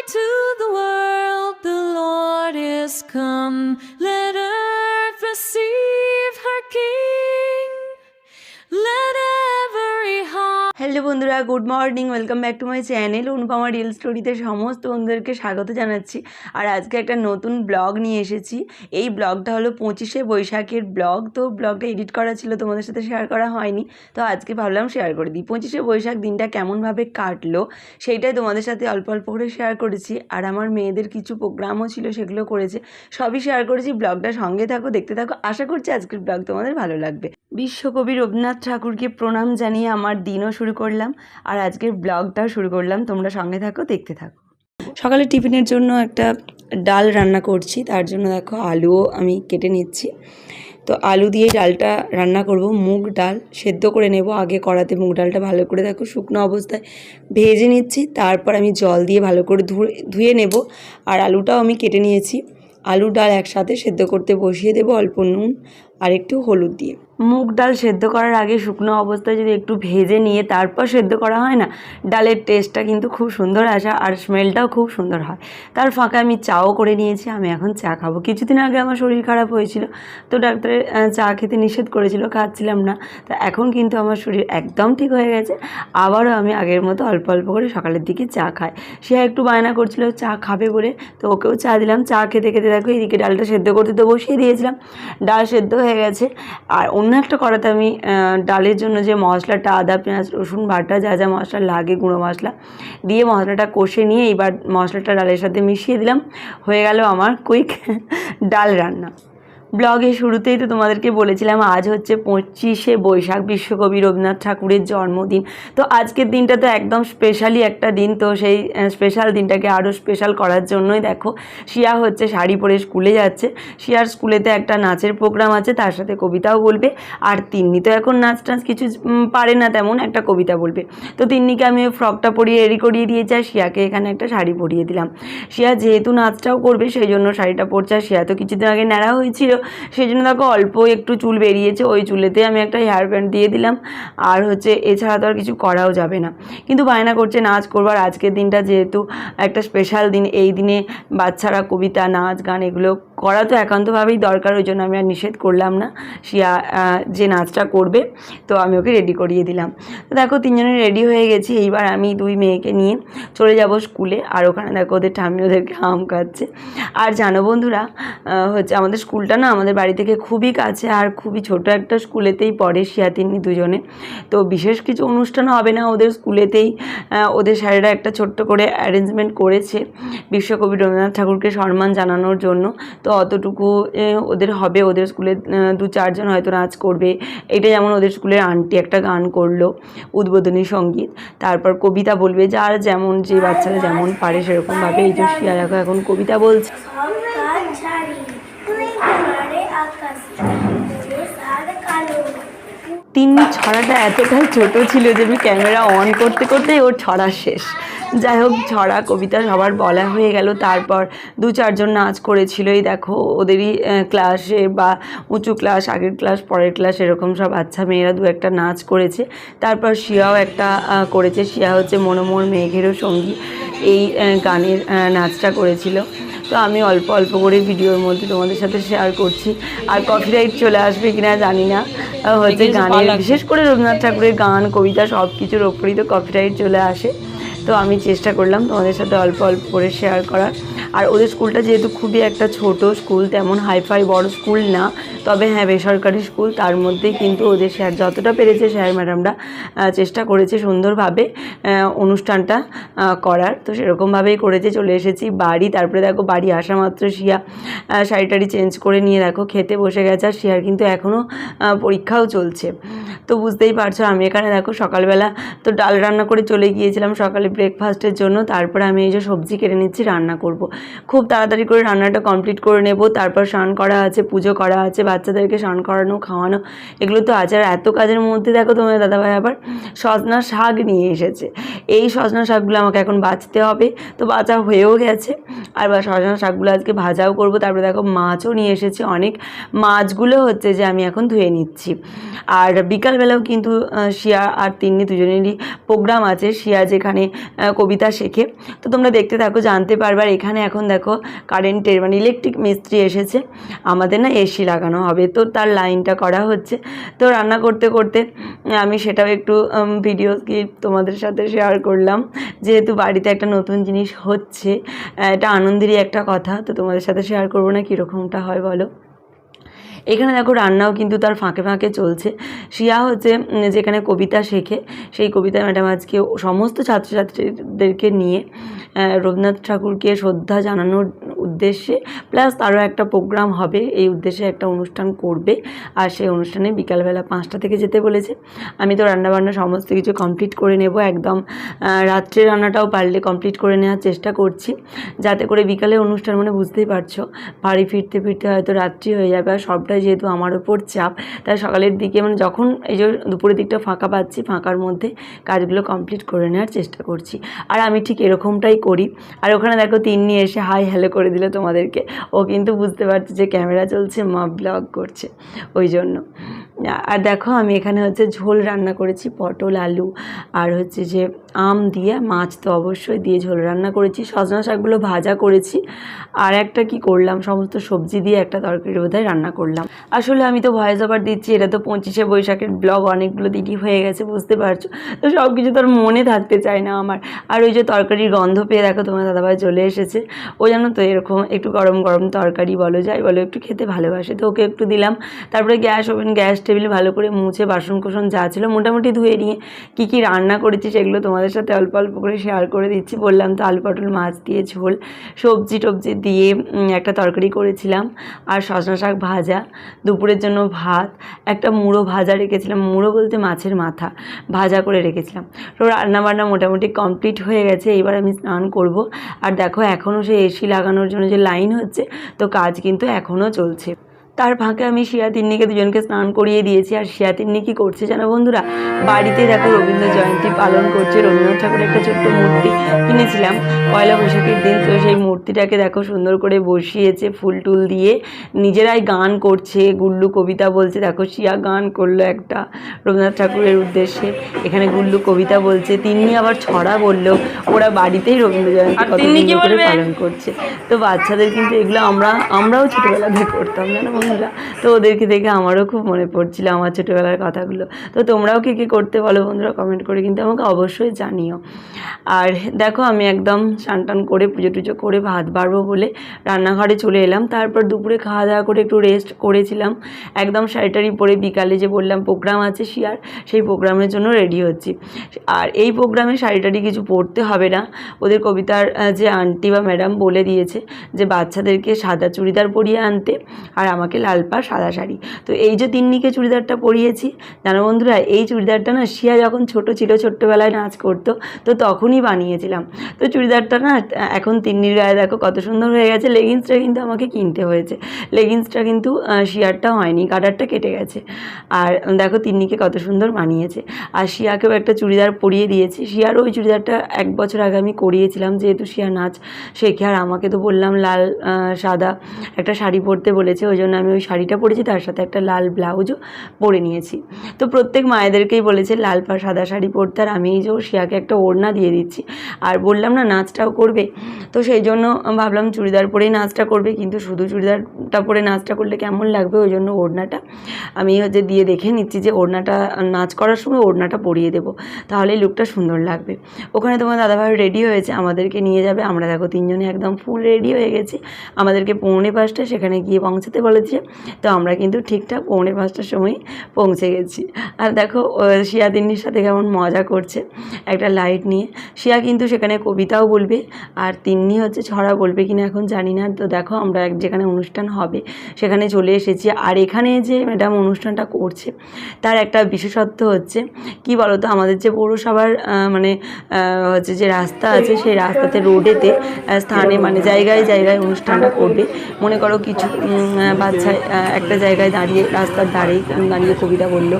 light to the world, the Lord is come. Let earth receive her King. Let every heart. Hello বন্ধুরা, good morning, welcome back to my channel Anupama real স্টোরিতে সমস্ত বন্ধুদেরকে স্বাগত জানাচ্ছি। আর আজকে একটা নতুন ব্লগ নিয়ে এসেছি। এই ব্লগটা হলো 25শে বৈশাখের ব্লগ। তো ব্লগটা এডিট করা ছিল, তোমাদের সাথে শেয়ার করা হয়নি, তো আজকে ভাবলাম শেয়ার করে দিই। 25শে বৈশাখ দিনটা কেমনভাবে কাটলো সেইটাই তোমাদের সাথে অল্প অল্প করে শেয়ার করেছি। আর আমার মেয়েদের কিছু প্রোগ্রামও ছিল, সেগুলো করেছে, সবই শেয়ার করেছি। ব্লগটা সঙ্গে থাকো, দেখতে থাকো। আশা করছি আজকের ব্লগ তোমাদের ভালো লাগবে। বিশ্বকবি রবীন্দ্রনাথ ঠাকুরকে প্রণাম জানিয়ে আমার দিনও শুরু করলাম, আর আজকের ব্লগটাও শুরু করলাম। তোমরা সঙ্গে থাকো, দেখতে থাকো। সকালে টিফিনের জন্য একটা ডাল রান্না করছি, তার জন্য দেখো আলুও আমি কেটে নিচ্ছি। তো আলু দিয়ে ডালটা রান্না করব। মুগ ডাল সেদ্ধ করে নেব আগে কড়াতে। মুগ ডালটা ভালো করে দেখো শুকনো অবস্থায় ভেজে নিচ্ছি, তারপর আমি জল দিয়ে ভালো করে ধুয়ে নেব। আর আলুটাও আমি কেটে নিয়েছি। আলু ডাল একসাথে সেদ্ধ করতে বসিয়ে দেবো অল্প নুন আর একটু হলুদ দিয়ে। মুগ ডাল সেদ্ধ করার আগে শুকনো অবস্থায় যদি একটু ভেজে নিয়ে তারপর সেদ্ধ করা হয় না, ডালের টেস্টটা কিন্তু খুব সুন্দর আসে আর স্মেলটাও খুব সুন্দর হয়। তার ফাঁকে আমি চাও করে নিয়েছি, আমি এখন চা খাবো। কিছুদিন আগে আমার শরীর খারাপ হয়েছিল, তো ডাক্তারে চা খেতে নিষেধ করেছিল, খাচ্ছিলাম না। তো এখন কিন্তু আমার শরীর একদম ঠিক হয়ে গেছে। আবারও আমি আগের মতো অল্প অল্প করে সকালের দিকে চা খাই। সে একটু বায়না করছিল চা খাবে বলে, তো ওকেও চা দিলাম। চা খেতে খেতে দেখো এদিকে ডালটা সেদ্ধ করতে তো বসিয়ে দিয়েছিলাম, ডাল সেদ্ধ হয়ে গেছে। আর অন্য একটা কড়াতে আমি ডালের জন্য যে মশলাটা, আদা পেঁয়াজ রসুন বাটা, যা যা মশলা লাগে গুঁড়ো মশলা দিয়ে মশলাটা কষে নিয়ে এইবার মশলাটা ডালের সাথে মিশিয়ে দিলাম। হয়ে গেল আমার কুইক ডাল রান্না। ব্লগের শুরুতেই তো তোমাদেরকে বলেছিলাম আজ হচ্ছে 25শে বৈশাখ, বিশ্বকবি রবীন্দ্রনাথ ঠাকুরের জন্মদিন। তো আজকের দিনটা তো একদম স্পেশালি একটা দিন। তো সেই স্পেশাল দিনটাকে আরও স্পেশাল করার জন্যই দেখো শিয়া হচ্ছে শাড়ি পরে স্কুলে যাচ্ছে। শিয়ার স্কুলেতে একটা নাচের প্রোগ্রাম আছে, তার সাথে কবিতাও বলবে। আর তিন্নি তো এখন নাচ টাচ কিছু পারে না তেমন, একটা কবিতা বলবে। তো তিন্নিকে আমি ফ্রকটা পরিয়ে রেডি করিয়ে দিয়েছি, আর শিয়াকে এখানে একটা শাড়ি পরিয়ে দিলাম। শিয়া যেহেতু নাচটাও করবে সেই জন্য শাড়িটা পরছে। আর শিয়া তো কিছুদিন আগে ন্যাড়া হয়েছিল, সেই জন্য দেখো অল্প একটু চুল বেরিয়েছে, ওই চুলেতে আমি একটা হেয়ার ব্যান্ড দিয়ে দিলাম। আর হচ্ছে এছাড়া তো আর কিছু করাও যাবে না, কিন্তু বায়না করছে নাচ করবার। আজকের দিনটা যেহেতু একটা স্পেশাল দিন, এই দিনে বাচ্চারা কবিতা, নাচ, গান এগুলো করা তো একান্তভাবেই দরকার, ওই জন্য আমি আর নিষেধ করলাম না। শিয়া যে নাচটা করবে, তো আমি ওকে রেডি করিয়ে দিলাম। তো দেখো তিনজনে রেডি হয়ে গেছি। এইবার আমি দুই মেয়েকে নিয়ে চলে যাব স্কুলে। আর ওখানে দেখো ওদের ঠাম্মি ওদেরকে আম খাচ্ছে। আর জানো বন্ধুরা, হচ্ছে আমাদের স্কুলটা না আমাদের বাড়ি থেকে খুবই কাছে, আর খুবই ছোট একটা স্কুলেতেই পড়ে শিয়া তিন্নি দুজনে। তো বিশেষ কিছু অনুষ্ঠান হবে না ওদের স্কুলেতেই, ওদের স্যারেরা একটা ছোট্ট করে অ্যারেঞ্জমেন্ট করেছে বিশ্বকবি রবীন্দ্রনাথ ঠাকুরকে সম্মান জানানোর জন্য। তো অতটুকু ওদের হবে। ওদের স্কুলে 2-4 জন হয়তো নাচ করবে। এটা যেমন ওদের স্কুলের আন্টি একটা গান করলো উদ্বোধনী সঙ্গীত, তারপর কবিতা বলবে, যার যেমন যে বাচ্চারা যেমন পারে সেরকমভাবে। এই যে শিয়া দেখো এখন কবিতা বলছে। তিন্নি ছড়াটা এতটাই ছোট ছিল যে আমি ক্যামেরা অন করতে করতেই ওর ছড়া শেষ। যাই হোক, ছড়া কবিতা সবার বলা হয়ে গেল। তারপর 2-4 জন নাচ করেছিল। এই দেখো ওদেরই ক্লাসে বা উঁচু ক্লাস, আগের ক্লাস, পরের ক্লাস, এরকম সব বাচ্চা মেয়েরা 2-একটা নাচ করেছে। তারপর শিয়াও একটা করেছে। শিয়া হচ্ছে মনোমোর মেঘেরও সঙ্গী, এই গানের নাচটা করেছিল। তো আমি অল্প অল্প করে ভিডিওর মধ্যে তোমাদের সাথে শেয়ার করছি। আর কপিরাইট চলে আসবে কিনা জানি না, হচ্ছে গানের, বিশেষ করে রবীন্দ্রনাথ ঠাকুরের গান, কবিতা সব কিছুর ওপরেই তো কপিরাইট চলে আসে। তো আমি চেষ্টা করলাম তোমাদের সাথে অল্প অল্প করে শেয়ার করার। আর ওদের স্কুলটা যেহেতু খুবই একটা ছোট স্কুল, তেমন হাইফাই বড় স্কুল না, তবে হ্যাঁ বেসরকারি স্কুল, তার মধ্যেই কিন্তু ওদের স্যার যতটা পেরেছে, স্যার ম্যাডামরা চেষ্টা করেছে সুন্দরভাবে অনুষ্ঠানটা করার। তো সেরকমভাবেই করেছে। চলে এসেছি বাড়ি। তারপরে দেখো বাড়ি আসা মাত্র শিয়া শাড়ি টাড়ি চেঞ্জ করে নিয়ে দেখো খেতে বসে গেছে। আর শিয়ার কিন্তু এখনও পরীক্ষাও চলছে। তো বুঝতেই পারছো আমি এখানে দেখো সকালবেলা তো ডাল রান্না করে চলে গিয়েছিলাম সকালে ব্রেকফাস্টের জন্য। তারপরে আমি এই যে সবজি কেটে নিচ্ছি, রান্না করব। খুব তাড়াতাড়ি করে রান্নাটা কমপ্লিট করে নেব। তারপর স্নান করা আছে, পুজো করা আছে, বাচ্চাদেরকে স্নান করানো, খাওয়ানো, এগুলো তো আছে। আর এত কাজের মধ্যে দেখো তোমার দাদাভাই আবার সজনা শাক নিয়ে এসেছে। এই সজনা শাকগুলো আমাকে এখন বাছতে হবে। তো বাছা হয়েও গেছে। আর সজনা শাকগুলো আজকে ভাজাও করব। তারপরে দেখো মাছও নিয়ে এসেছে অনেক। মাছগুলো হচ্ছে যে আমি এখন ধুয়ে নিচ্ছি। আর বিকালবেলাও কিন্তু শিয়া আর তিন্নি দুজনেরই প্রোগ্রাম আছে। শিয়া যেখানে কবিতা শেখে। তো তোমরা দেখতে থাকো, জানতে পারবে। আর এখানে এখন দেখো কারেন্টের মানে ইলেকট্রিক মিস্ত্রি এসেছে, আমাদের না এসি লাগানো হবে, তো তার লাইনটা করা হচ্ছে। তো রান্না করতে করতে আমি সেটাও একটু ভিডিও ক্লিপ তোমাদের সাথে শেয়ার করলাম, যেহেতু বাড়িতে একটা নতুন জিনিস হচ্ছে, এটা আনন্দেরই একটা কথা, তো তোমাদের সাথে শেয়ার করবো না কীরকমটা হয় বলো। এখানে দেখো রান্নাও কিন্তু তার ফাঁকে ফাঁকে চলছে। শিয়া হচ্ছে যেখানে কবিতা শেখে, সেই কবিতা ম্যাডাম আজকে সমস্ত ছাত্রছাত্রীদেরকে নিয়ে রবীন্দ্রনাথ ঠাকুরকে শ্রদ্ধা জানানোর উদ্দেশ্যে, প্লাস তারও একটা প্রোগ্রাম হবে, এই উদ্দেশ্যে একটা অনুষ্ঠান করবে। আর সেই অনুষ্ঠানে বিকালবেলা 5টা থেকে যেতে বলেছে। আমি তো রান্নাবান্না সমস্ত কিছু কমপ্লিট করে নেব, একদম রাত্রে রান্নাটাও পারলে কমপ্লিট করে নেওয়ার চেষ্টা করছি, যাতে করে বিকালে অনুষ্ঠান মানে বুঝতেই পারছো বাড়ি ফিরতে ফিরতে হয়তো রাত্রি হয়ে যাবে। আর সবটাই যেহেতু আমার ওপর চাপ, তাই সকালের দিকে মানে যখন এই যে দুপুরের দিকটা ফাঁকা পাচ্ছি, ফাঁকার মধ্যে কাজগুলো কমপ্লিট করে নেওয়ার চেষ্টা করছি। আর আমি ঠিক এরকমটাই করি। আর ওখানে দেখো তিন্নি এসে হাই হ্যালো করে দিল তোমাদেরকে, ও কিন্তু বুঝতে পারছে যে ক্যামেরা চলছে, মা ব্লগ করছে, ওই জন্য। আর দেখো আমি এখানে হচ্ছে ঝোল রান্না করেছি, পটল আলু আর হচ্ছে যে আম দিয়ে, মাছ তো অবশ্যই দিয়ে ঝোল রান্না করেছি, সজনা শাকগুলো ভাজা করেছি। আর একটা কি করলাম, সমস্ত সবজি দিয়ে একটা তরকারি বোধহয় রান্না করলাম। আসলে আমি তো ভয়েস ওভার দিচ্ছি, এটা তো 25শে বৈশাখের ব্লগ, অনেকগুলো দিনই হয়ে গেছে, বুঝতে পারছো, তো সব কিছু তো আর মনে থাকতে চায় না আমার। আর ওই যে তরকারির গন্ধ পেয়ে দেখো তোমার দাদাভাই চলে এসেছে, ও জানো তো এরকম একটু গরম গরম তরকারি বলো যাই বলো একটু খেতে ভালোবাসে, তো ওকে একটু দিলাম। তারপরে গ্যাস ওভেন গ্যাস টেবিল ভালো করে মুছে বাসন কোসন যা ছিল মোটামুটি ধুয়ে নিয়ে কী কী রান্না করেছি সেগুলো তোমাদের সাথে অল্প অল্প করে শেয়ার করে দিচ্ছি। বললাম তো আলু পটল মাছ দিয়ে ঝোল, সবজি টবজি দিয়ে একটা তরকারি করেছিলাম, আর সজনা শাক ভাজা, দুপুরের জন্য ভাত, একটা মুড়ো ভাজা রেখেছিলাম, মুড়ো বলতে মাছের মাথা ভাজা করে রেখেছিলাম। তো রান্নাবান্না মোটামুটি কমপ্লিট হয়ে গেছে, এবার আমি স্নান করব। আর দেখো এখনও সে এসি লাগানোর জন্য যে লাইন হচ্ছে, তো কাজ কিন্তু এখনও চলছে। তার ফাঁকে আমি শিয়া তিন্নিকে দুজনকে স্নান করিয়ে দিয়েছি। আর শিয়া তিন্নি কী করছে জানো বন্ধুরা, বাড়িতে দেখো রবীন্দ্র জয়ন্তী পালন করছে, রবীন্দ্রনাথ ঠাকুরের একটা ছোট্ট মূর্তি কিনেছিলাম পয়লা বৈশাখের দিন, তো সেই মূর্তিটাকে দেখো সুন্দর করে বসিয়েছে ফুল টুল দিয়ে, নিজেরাই গান করছে, গুল্লু কবিতা বলছে। দেখো শিয়া গান করলো একটা রবীন্দ্রনাথ ঠাকুরের উদ্দেশ্যে, এখানে গুল্লু কবিতা বলছে, তিন্নি আবার ছড়া বললো। ওরা বাড়িতেই রবীন্দ্র জয়ন্তী কত সুন্দর করে পালন করছে। তো বাচ্চাদের কিন্তু এগুলো আমরাও ছোটোবেলাতে করতাম জানো বন্ধুরা, তো ওদেরকে দেখে আমারও খুব মনে পড়ছিল আমার ছোটোবেলার কথাগুলো। তো তোমরাও কী কী করতে বলো বন্ধুরা, কমেন্ট করে কিন্তু আমাকে অবশ্যই জানিও। আর দেখো আমি একদম স্নান টান করে পুজো টুজো করে ভাত বাড়বো বলে রান্নাঘরে চলে এলাম। তারপর দুপুরে খাওয়া দাওয়া করে একটু রেস্ট করেছিলাম, একদম শাড়িটারি পরে বিকালে যে বললাম প্রোগ্রাম আছে শিয়ার, সেই প্রোগ্রামের জন্য রেডি হচ্ছি। আর এই প্রোগ্রামে শাড়িটারি কিছু পরতে হবে না, ওদের কবিতার যে আন্টি বা ম্যাডাম বলে দিয়েছে যে বাচ্চাদেরকে সাদা চুড়িদার পরিয়ে আনতে, আর আমাকে লাল পাড় সাদা শাড়ি। তো এই যে তিন্নিকে চুড়িদারটা পরিয়েছি জানো বন্ধুরা, এই চুড়িদারটা না শিয়া যখন ছোট ছিল, ছোট্টবেলায় নাচ করতো, তো তখনই বানিয়েছিলাম। তো চুড়িদারটা না এখন তিন্নির গায়ে দেখো কত সুন্দর হয়ে গেছে। লেগিংসটা কিন্তু আমাকে কিনতে হয়েছে, লেগিংসটা কিন্তু শিয়ারটা হয়নি, কাটারটা কেটে গেছে। আর দেখো তিন্নিকে কত সুন্দর বানিয়েছে। আর শিয়াকেও একটা চুড়িদার পরিয়ে দিয়েছি, শিয়ারও ওই চুড়িদারটা 1 বছর আগে আমি করিয়েছিলাম, যেহেতু শিয়া নাচ শেখে। আর আমাকে তো বললাম লাল সাদা একটা শাড়ি পরতে বলেছে, ওই জন্য আমি ওই শাড়িটা পরেছি, তার সাথে একটা লাল ব্লাউজও পরে নিয়েছি। তো প্রত্যেক মায়েদেরকেই বলেছে লাল পাড় সাদা শাড়ি পরতে, আর আমি এই যে শিয়াকে একটা ওড়না দিয়ে দিচ্ছি। আর বললাম না নাচটাও করবে, তো সেই জন্য ভাবলাম চুড়িদার পরেই নাচটা করবে, কিন্তু শুধু চুড়িদারটা পরে নাচটা করলে কেমন লাগবে, ওই জন্য ওড়নাটা আমি হচ্ছে দিয়ে দেখে নিচ্ছি যে ওড়নাটা নাচ করার সময় ওড়নাটা পরিয়ে দেবো, তাহলেই লুকটা সুন্দর লাগবে। ওখানে তোমার দাদাভাই রেডি হয়েছে, আমাদেরকে নিয়ে যাবে। আমরা দেখো তিনজনে একদম ফুল রেডি হয়ে গেছি, আমাদেরকে 4:45 সেখানে গিয়ে পৌঁছাতে বলেছে। তো আমরা কিন্তু ঠিকঠাক 4:45 সময় পৌঁছে গেছি। আর দেখো শিয়া তিন্নির সাথে কেমন মজা করছে একটা লাইট নিয়ে। শিয়া কিন্তু সেখানে কবিতাও বলবে, আর তিন্নি হচ্ছে ছড়া বলবে কিনা এখন জানি না। তো দেখো আমরা যেখানে অনুষ্ঠান হবে সেখানে চলে এসেছি। আর এখানে যে ম্যাডাম অনুষ্ঠানটা করছে তার একটা বিশেষত্ব হচ্ছে কি বলো তো, আমাদের যে পৌরসভার মানে হচ্ছে যে রাস্তা আছে, সেই রাস্তাতে রোডেতে স্থানে মানে জায়গায় জায়গায় অনুষ্ঠানটা করবে। মনে করো কিছু বাচ্চা একটা জায়গায় দাঁড়িয়ে রাস্তার দাঁড়িয়ে কবিতা বললো,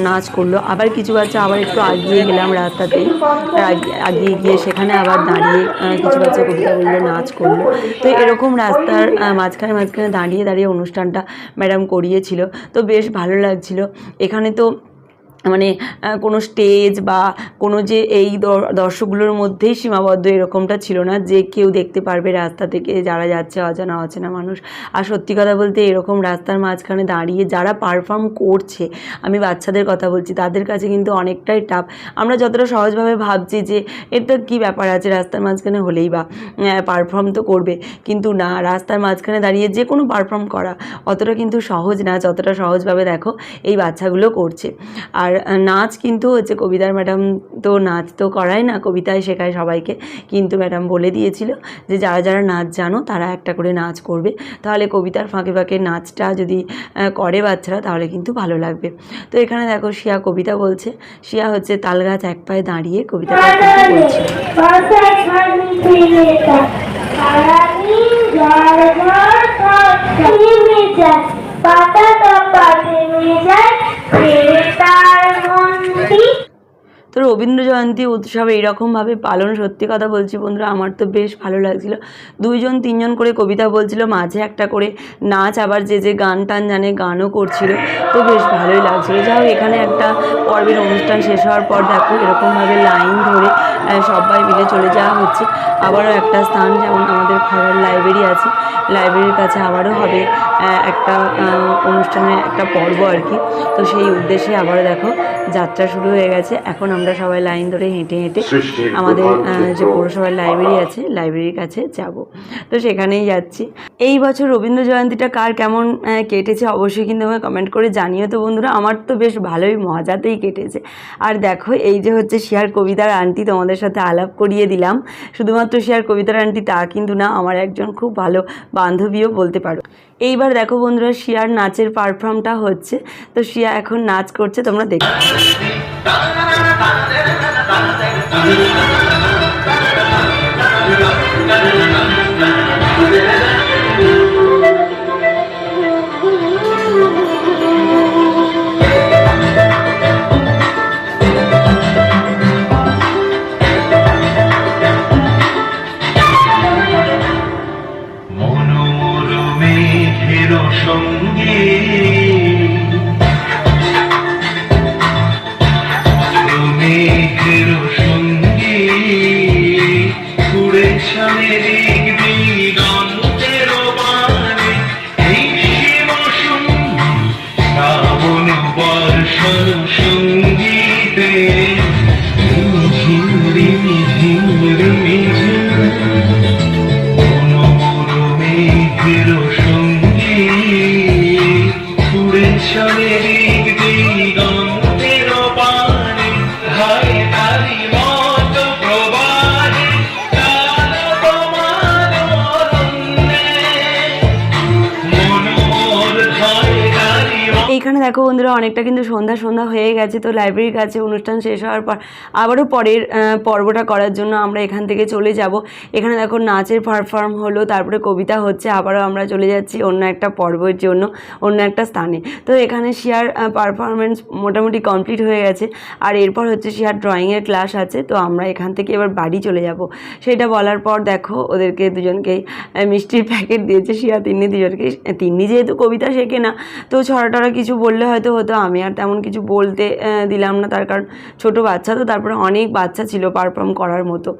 নাচ করলো, আবার কিছু বাচ্চা আবার একটু আগিয়ে গেলাম রাস্তাতেই, আগিয়ে গিয়ে সেখানে আবার দাঁড়িয়ে কিছু বাচ্চা কবিতা বললো, নাচ করলো। তো এরকম রাস্তার মাঝখানে দাঁড়িয়ে অনুষ্ঠানটা ম্যাডাম করিয়েছিল, তো বেশ ভালো লাগছিল। এখানে তো মানে কোনো স্টেজ বা কোনো যে এই দর্শকগুলোর মধ্যেই সীমাবদ্ধ এরকমটা ছিল না, যে কেউ দেখতে পারবে রাস্তা থেকে যারা যাচ্ছে, অজানা অচেনা মানুষ। আর সত্যি কথা বলতে এরকম রাস্তার মাঝখানে দাঁড়িয়ে যারা পারফর্ম করছে, আমি বাচ্চাদের কথা বলছি, তাদের কাছে কিন্তু অনেকটাই টাফ। আমরা যতটা সহজভাবে ভাবছি যে এটা কী ব্যাপার আছে, রাস্তার মাঝখানে হলেই বা পারফর্ম তো করবে, কিন্তু না, রাস্তার মাঝখানে দাঁড়িয়ে যে কোনো পারফর্ম করা অতটা কিন্তু সহজ না, যতটা সহজভাবে দেখো এই বাচ্চাগুলো করছে। আর নাচ কিন্তু হচ্ছে কবিতার ম্যাডাম তো নাচ তো করায় না, কবিতায় শেখায় সবাইকে, কিন্তু ম্যাডাম বলে দিয়েছিল যে যারা যারা নাচ জানো তারা একটা করে নাচ করবে, তাহলে কবিতার ফাঁকে ফাঁকে নাচটা যদি করে বাচ্চারা তাহলে কিন্তু ভালো লাগবে। তো এখানে দেখো শিয়া কবিতা বলছে, শিয়া হচ্ছে তাল গাছ এক পায়ে দাঁড়িয়ে কবিতাটা বলছে। তো রবীন্দ্র জয়ন্তী উৎসব এইরকমভাবে পালন, সত্যি কথা বলছি বন্ধুরা, আমার তো বেশ ভালো লাগছিল। 2জন 3জন করে কবিতা বলছিল, মাঝে একটা করে নাচ, আবার যে যে গান টান জানে গানও করছিল, তো বেশ ভালোই লাগছিলো। যাই হোক, এখানে একটা পর্বের অনুষ্ঠান শেষ হওয়ার পর দেখো এরকমভাবে লাইন ধরে সবাই মিলে চলে যাওয়া হচ্ছে আবারও একটা স্থান, যেমন আমাদের খরার লাইব্রেরি আছে, লাইব্রেরির কাছে আবারও হবে একটা অনুষ্ঠানের একটা পর্ব আর কি। তো সেই উদ্দেশ্যে আবারও দেখো যাত্রা শুরু হয়ে গেছে। এখন আমরা সবাই লাইন ধরে হেঁটে হেঁটে আমাদের যে পৌরসভার লাইব্রেরি আছে লাইব্রেরির কাছে যাব, তো সেখানেই যাচ্ছি। এই বছর রবীন্দ্র জয়ন্তীটা কার কেমন কেটেছে অবশ্যই কিন্তু আমাকে কমেন্ট করে জানিও তো বন্ধুরা। আমার তো বেশ ভালোই মজাতেই কেটেছে। আর দেখো এই যে হচ্ছে শিয়ার কবিতার আন্টি, তোমাদের সাথে আলাপ করিয়ে দিলাম। শুধুমাত্র শিয়ার কবিতার আন্টি তা কিন্তু না, আমার একজন খুব ভালো বান্ধবীও বলতে পারো। এইবার দেখো বন্ধুরা শিয়ার নাচের পারফর্মটা হচ্ছে, তো শিয়া এখন নাচ করছে, তোমরা দেখো। এইখানে দেখো বন্ধুরা অনেকটা কিন্তু সন্ধ্যা সন্ধ্যা হয়ে গেছে। তো লাইব্রেরির কাছে অনুষ্ঠান শেষ হওয়ার পর আবারও পরের পর্বটা করার জন্য আমরা এখান থেকে চলে যাব। এখানে দেখো নাচের পারফর্ম হলো, তারপরে কবিতা হচ্ছে, আবারও আমরা চলে যাচ্ছি অন্য একটা পর্বের জন্য অন্য একটা স্থানে। তো এখানে শিয়ার পারফরমেন্স মোটামুটি কমপ্লিট হয়ে গেছে, আর এরপর হচ্ছে শিয়ার ড্রয়িংয়ের ক্লাস আছে। তো আমরা এখান থেকে এবার বাড়ি চলে যাব। সেটা বলার পর দেখো ওদেরকে দুজনকেই মিষ্টির প্যাকেট দিয়েছে শিয়া তিন্নি দুজনকে। তিন্নি যেহেতু কবিতা শেখে না, তো ছড়াটরা কিছু বললে হয়তো হতো, আমি আর তেমন কিছু বলতে দিলাম না, তার কারণ ছোটো বাচ্চা, তো তারপরে অনেক বাচ্চা ছিল পারফর্ম করার মতো।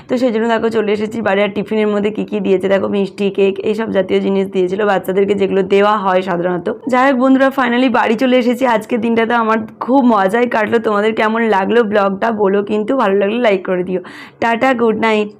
তো সেই জন্য দেখো চলে এসেছি বাড়ি। আর টিফিনের মধ্যে কী কী দিয়েছে দেখো, মিষ্টি, কেক, এইসব জাতীয় জিনিস দিয়েছিল বাচ্চাদেরকে, যেগুলো দেওয়া হয় সাধারণত। যাই হোক বন্ধুরা, ফাইনালি বাড়ি চলে এসেছি। আজকের দিনটাতে আমার খুব মজাই কাটলো। তোমাদের কেমন লাগলো ব্লগটা বলো কিন্তু, ভালো লাগলে লাইক করে দিও। Tata, good night.